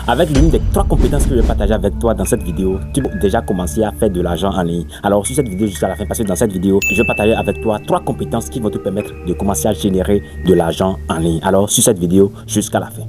Avec l'une des 3 compétences que je vais partager avec toi dans cette vidéo, tu peux déjà commencer à faire de l'argent en ligne. Alors sur cette vidéo jusqu'à la fin, parce que dans cette vidéo, je vais partager avec toi 3 compétences qui vont te permettre de commencer à générer de l'argent en ligne. Alors sur cette vidéo jusqu'à la fin.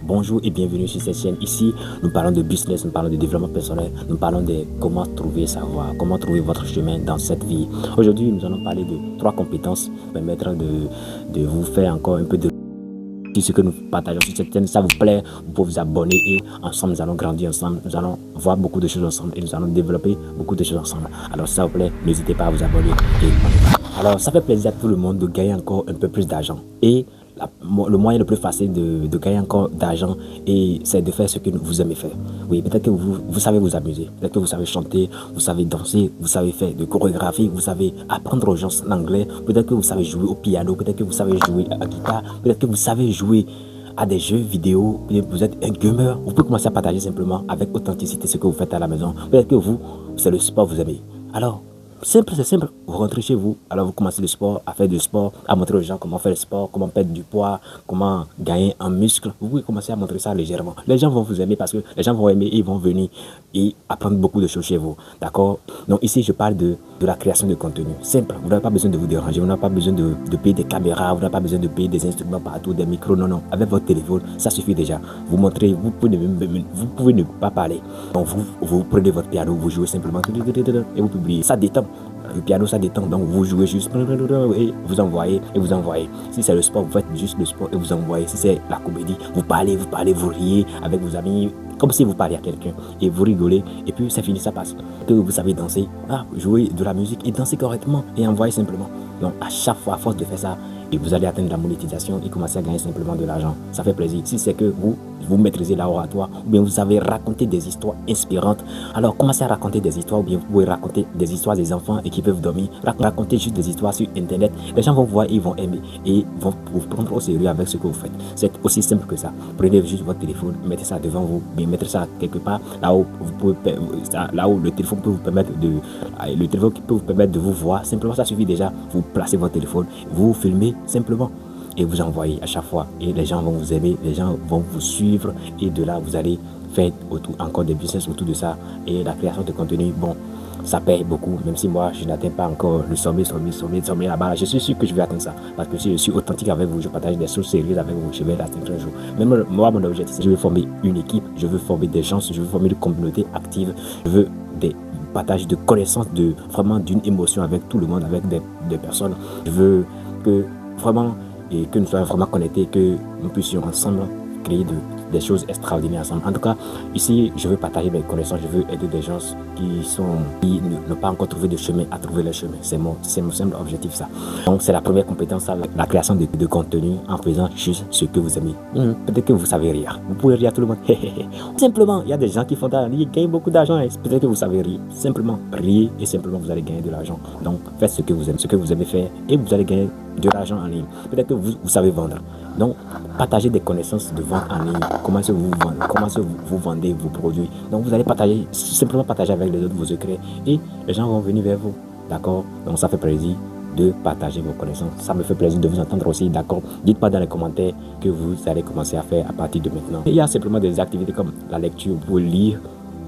Bonjour et bienvenue sur cette chaîne. Ici, nous parlons de business, nous parlons de développement personnel, nous parlons de comment trouver sa voie, comment trouver votre chemin dans cette vie. Aujourd'hui, nous allons parler de 3 compétences qui permettront de vous faire encore un peu de... Si ce que nous partageons sur cette chaîne, ça vous plaît, vous pouvez vous abonner et ensemble, nous allons grandir ensemble, nous allons voir beaucoup de choses ensemble et nous allons développer beaucoup de choses ensemble. Alors, si ça vous plaît, n'hésitez pas à vous abonner et on y va. Alors, ça fait plaisir à tout le monde de gagner encore un peu plus d'argent et le moyen le plus facile de gagner encore d'argent, et c'est de faire ce que vous aimez faire. Oui, peut-être que vous savez vous amuser, peut-être que vous savez chanter, vous savez danser, vous savez faire de chorégraphie, vous savez apprendre aux gens l'anglais, peut-être que vous savez jouer au piano, peut-être que vous savez jouer à la guitare, peut-être que vous savez jouer à des jeux vidéo, vous êtes un gamer. Vous pouvez commencer à partager simplement avec authenticité ce que vous faites à la maison. Peut-être que vous, c'est le sport que vous aimez. Alors, simple, c'est simple. Vous rentrez chez vous, alors vous commencez le sport, à faire du sport, à montrer aux gens comment faire le sport, comment perdre du poids, comment gagner en muscle. Vous pouvez commencer à montrer ça légèrement. Les gens vont vous aimer parce que les gens vont aimer et ils vont venir et apprendre beaucoup de choses chez vous. D'accord? Donc ici, je parle de la création de contenu. Simple. Vous n'avez pas besoin de vous déranger, vous n'avez pas besoin de payer des caméras, vous n'avez pas besoin de payer des instruments partout, des micros. Non, non. Avec votre téléphone, ça suffit déjà. Vous montrez, vous pouvez ne pas parler. Donc vous prenez votre piano, vous jouez simplement et vous publiez. Ça détend. Le piano, ça détend, donc vous jouez juste et vous envoyez et vous envoyez. Si c'est le sport, vous faites juste le sport et vous envoyez. Si c'est la comédie, vous parlez, vous riez avec vos amis, comme si vous parliez à quelqu'un et vous rigolez et puis c'est fini, ça passe. Que vous savez danser, jouer de la musique et danser correctement et envoyer simplement. Donc à chaque fois, à force de faire ça, et vous allez atteindre la monétisation et commencer à gagner simplement de l'argent. Ça fait plaisir. Si c'est que vous maîtrisez l'oratoire, ou bien vous savez raconter des histoires inspirantes, alors commencez à raconter des histoires, ou bien vous pouvez raconter des histoires des enfants et qui peuvent dormir. Racontez juste des histoires sur internet. Les gens vont voir, ils vont aimer et vont vous prendre au sérieux avec ce que vous faites. C'est aussi simple que ça. Prenez juste votre téléphone, mettez ça devant vous, bien mettez ça quelque part là où vous pouvez, là où le téléphone peut vous permettre de vous voir. Simplement, ça suffit déjà. Vous placez votre téléphone, vous filmez simplement et vous envoyez à chaque fois et les gens vont vous aimer, les gens vont vous suivre et de là vous allez faire encore des business autour de ça. Et la création de contenu, bon, ça paye beaucoup, même si moi je n'atteins pas encore le sommet là-bas. Je suis sûr que je vais atteindre ça parce que si je suis authentique avec vous, je partage des choses sérieuses avec vous, je vais l'atteindre un jour. Même moi, mon objectif, c'est je veux former une équipe, je veux former des gens, je veux former une communauté active, je veux des partage de connaissances, vraiment d'une émotion avec tout le monde, avec des personnes. Je veux que vraiment, et que nous soyons vraiment connectés, que nous puissions ensemble créer des choses extraordinaires ensemble. En tout cas, ici, je veux partager mes connaissances, je veux aider des gens qui n'ont pas encore trouvé de chemin à trouver leur chemin. C'est mon simple objectif, ça. Donc, c'est la première compétence, ça, la création de contenu en faisant juste ce que vous aimez. Peut-être que vous savez rire. Vous pouvez rire à tout le monde. Simplement, il y a des gens qui font ça, ils gagnent beaucoup d'argent. Peut-être que vous savez rire. Simplement, riez et simplement, vous allez gagner de l'argent. Donc, faites ce que vous aimez faire et vous allez gagner de l'argent en ligne. Peut-être que vous savez vendre. Donc, partagez des connaissances de vente en ligne. Comment vous vendez vos produits. Donc, vous allez simplement partager avec les autres vos secrets et les gens vont venir vers vous. D'accord? Donc, ça fait plaisir de partager vos connaissances. Ça me fait plaisir de vous entendre aussi. D'accord? Dites-moi dans les commentaires que vous allez commencer à faire à partir de maintenant. Et il y a simplement des activités comme la lecture. Vous pouvez lire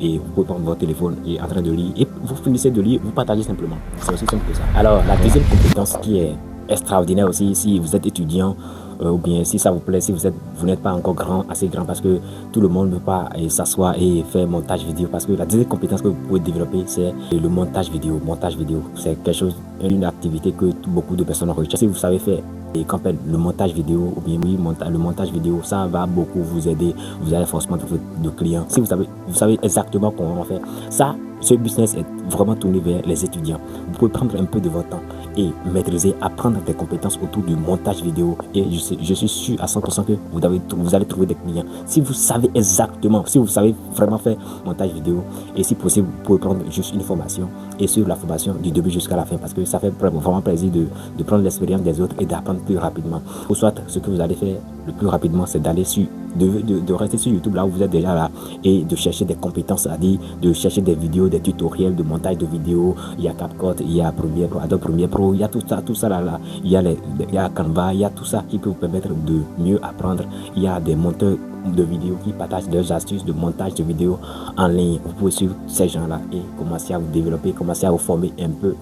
et vous pouvez prendre votre téléphone et en train de lire. Et vous finissez de lire, vous partagez simplement. C'est aussi simple que ça. Alors, la deuxième compétence qui est extraordinaire aussi, si vous êtes étudiant, ou bien si ça vous plaît, si vous n'êtes pas encore assez grand, parce que tout le monde ne peut pas s'asseoir et faire montage vidéo, parce que la deuxième compétence que vous pouvez développer, c'est le montage vidéo. Montage vidéo, c'est quelque chose, une activité que beaucoup de personnes recherchent. Si vous savez faire et qu'on appelle le montage vidéo, ou bien le montage vidéo, ça va beaucoup vous aider. Vous allez forcément trouver de clients. Si vous savez exactement comment faire ça. Ce business est vraiment tourné vers les étudiants. Vous pouvez prendre un peu de votre temps et maîtriser, apprendre des compétences autour du montage vidéo. Et je suis sûr à 100% que vous allez trouver des clients. Si vous savez exactement, si vous savez vraiment faire montage vidéo, et si possible, vous pouvez prendre juste une formation et sur la formation du début jusqu'à la fin, parce que ça fait vraiment plaisir de prendre l'expérience des autres et d'apprendre plus rapidement. Ou soit, ce que vous allez faire le plus rapidement, c'est d'aller sur de rester sur YouTube là où vous êtes déjà là et de chercher des compétences, c'est-à-dire de chercher des vidéos, des tutoriels de montage de vidéos. Il y a CapCut, il y a Premiere Pro, Adobe Premiere Pro, il y a tout ça là. Il y a Canva, il y a tout ça qui peut vous permettre de mieux apprendre. Il y a des monteurs de vidéos qui partagent leurs astuces de montage de vidéos en ligne. Vous pouvez suivre ces gens-là et commencer à vous développer, commencer à vous former un peu.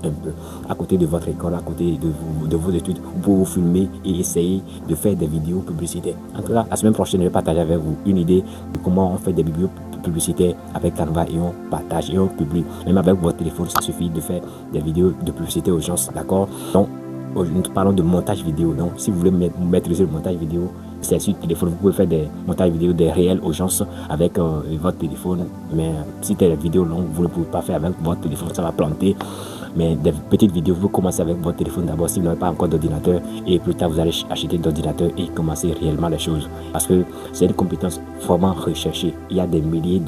À côté de votre école, à côté de vos études, vous pouvez vous filmer et essayer de faire des vidéos publicitaires. En tout cas, la semaine prochaine, je vais partager avec vous une idée de comment on fait des vidéos publicitaires avec Canva et on partage et on publie. Même avec votre téléphone, ça suffit de faire des vidéos de publicité aux gens, d'accord? Donc, nous parlons de montage vidéo. Donc, si vous voulez maîtriser le montage vidéo, c'est sur le téléphone. Vous pouvez faire des montages vidéo, des réels aux gens avec votre téléphone. Mais si c'est des vidéos longues, vous ne pouvez pas faire avec votre téléphone, ça va planter. Mais des petites vidéos, vous commencez avec votre téléphone d'abord si vous n'avez pas encore d'ordinateur. Et plus tard, vous allez acheter d'ordinateur et commencer réellement les choses. Parce que c'est une compétence vraiment recherchée. Il y a des milliers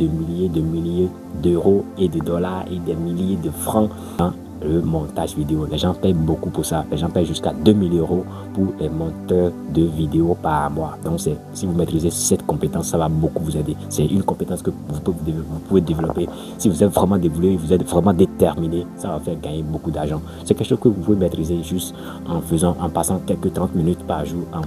d'euros et de dollars et des milliers de francs dans le montage vidéo. Les gens payent beaucoup pour ça. Les gens payent jusqu'à 2000 € pour les monteurs de vidéos par mois. Donc, si vous maîtrisez cette compétence, ça va beaucoup vous aider. C'est une compétence que vous pouvez développer. Si vous êtes vraiment dévoué, vous êtes vraiment déterminé, ça va faire gagner beaucoup d'argent. C'est quelque chose que vous pouvez maîtriser juste en passant quelques 30 minutes par jour en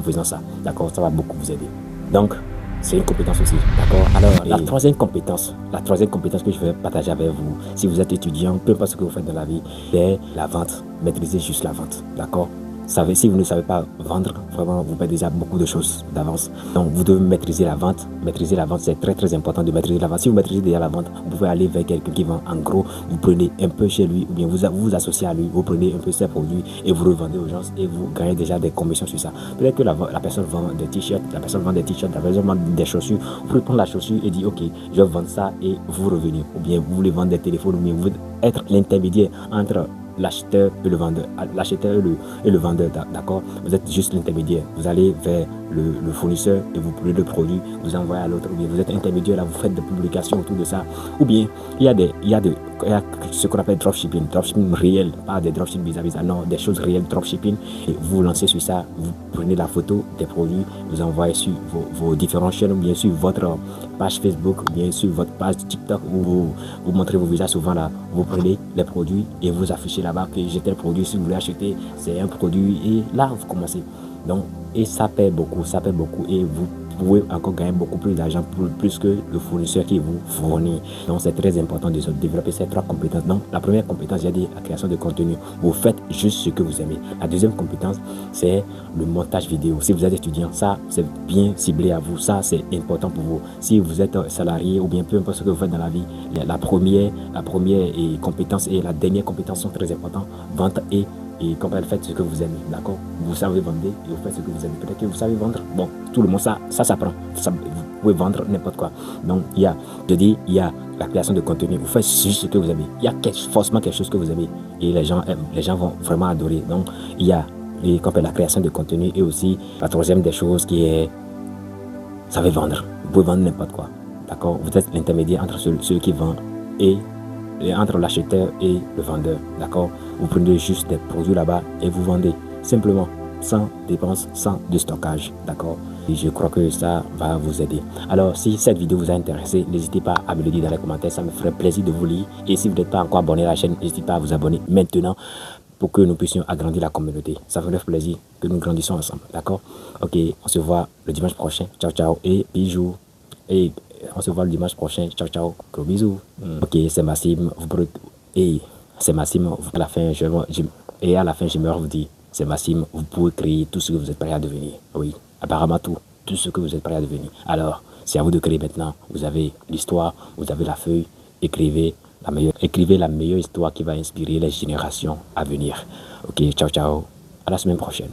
faisant ça. D'accord? Ça va beaucoup vous aider. Donc, c'est une compétence aussi, d'accord? Alors, la troisième compétence que je vais partager avec vous, si vous êtes étudiant, peu importe ce que vous faites dans la vie, c'est la vente. Maîtrisez juste la vente, d'accord? Si vous ne savez pas vendre, vraiment, vous perdez déjà beaucoup de choses d'avance. Donc, vous devez maîtriser la vente. Maîtriser la vente, c'est très important de maîtriser la vente. Si vous maîtrisez déjà la vente, vous pouvez aller vers quelqu'un qui vend en gros. Vous prenez un peu chez lui ou bien vous associez à lui. Vous prenez un peu ses produits et vous revendez aux gens et vous gagnez déjà des commissions sur ça. Peut-être que la personne vend des t-shirts, la personne vend des chaussures. Vous pouvez prendre la chaussure et dire, ok, je vais vendre ça et vous revenez. Ou bien vous voulez vendre des téléphones ou bien vous être l'intermédiaire entre l'acheteur et le vendeur, et le vendeur, d'accord? Vous êtes juste l'intermédiaire. Vous allez vers le fournisseur et vous prenez le produit, vous envoyez à l'autre, ou bien vous êtes intermédiaire, là vous faites des publications autour de ça, ou bien il y a ce qu'on appelle dropshipping réel, pas des dropshipping vis-à-vis, non, des choses réelles, dropshipping, et vous lancez sur ça, vous prenez la photo des produits, vous envoyez sur vos différentes chaînes, ou bien sur votre page Facebook, ou bien sur votre page TikTok, où vous montrez vos visages souvent là, vous prenez les produits et vous affichez là-bas que j'ai tel produit, si vous voulez acheter, c'est un produit, et là vous commencez. Donc, et ça paie beaucoup, et vous pouvez encore gagner beaucoup plus d'argent, plus que le fournisseur qui vous fournit. Donc, c'est très important de développer ces trois compétences. Donc, la première compétence, j'ai dit la création de contenu. Vous faites juste ce que vous aimez. La deuxième compétence, c'est le montage vidéo. Si vous êtes étudiant, ça, c'est bien ciblé à vous. Ça, c'est important pour vous. Si vous êtes salarié ou bien peu importe ce que vous faites dans la vie, la première compétence et la dernière compétence sont très importantes. Vente et quand vous faites ce que vous aimez, d'accord? Vous savez vendre et vous faites ce que vous aimez. Peut-être que vous savez vendre. Bon, tout le monde, ça s'apprend. Vous pouvez vendre n'importe quoi. Donc, il y a la création de contenu. Vous faites juste ce que vous aimez. Il y a forcément quelque chose que vous aimez. Et les gens aiment. Les gens vont vraiment adorer. Donc, il y a la création de contenu et aussi la troisième des choses qui est, vous savez vendre. Vous pouvez vendre n'importe quoi. D'accord? Vous êtes l'intermédiaire entre ceux qui vendent et entre l'acheteur et le vendeur, d'accord? Vous prenez juste des produits là-bas et vous vendez simplement, sans dépenses, sans de stockage, d'accord? Et je crois que ça va vous aider. Alors, si cette vidéo vous a intéressé, n'hésitez pas à me le dire dans les commentaires, ça me ferait plaisir de vous lire. Et si vous n'êtes pas encore abonné à la chaîne, n'hésitez pas à vous abonner maintenant pour que nous puissions agrandir la communauté. Ça ferait plaisir que nous grandissons ensemble, d'accord? Ok, on se voit le dimanche prochain. Ciao, ciao et bisous. Et on se voit le dimanche prochain. Ciao, ciao. Gros bisous. Ok, c'est Massim. C'est Massim. À la fin, je me vous dire, c'est Massim. Vous pouvez créer tout ce que vous êtes prêt à devenir. Oui, apparemment tout ce que vous êtes prêt à devenir. Alors, c'est à vous de créer maintenant. Vous avez l'histoire, vous avez la feuille. Écrivez la meilleure histoire qui va inspirer les générations à venir. Ok, ciao, ciao. À la semaine prochaine.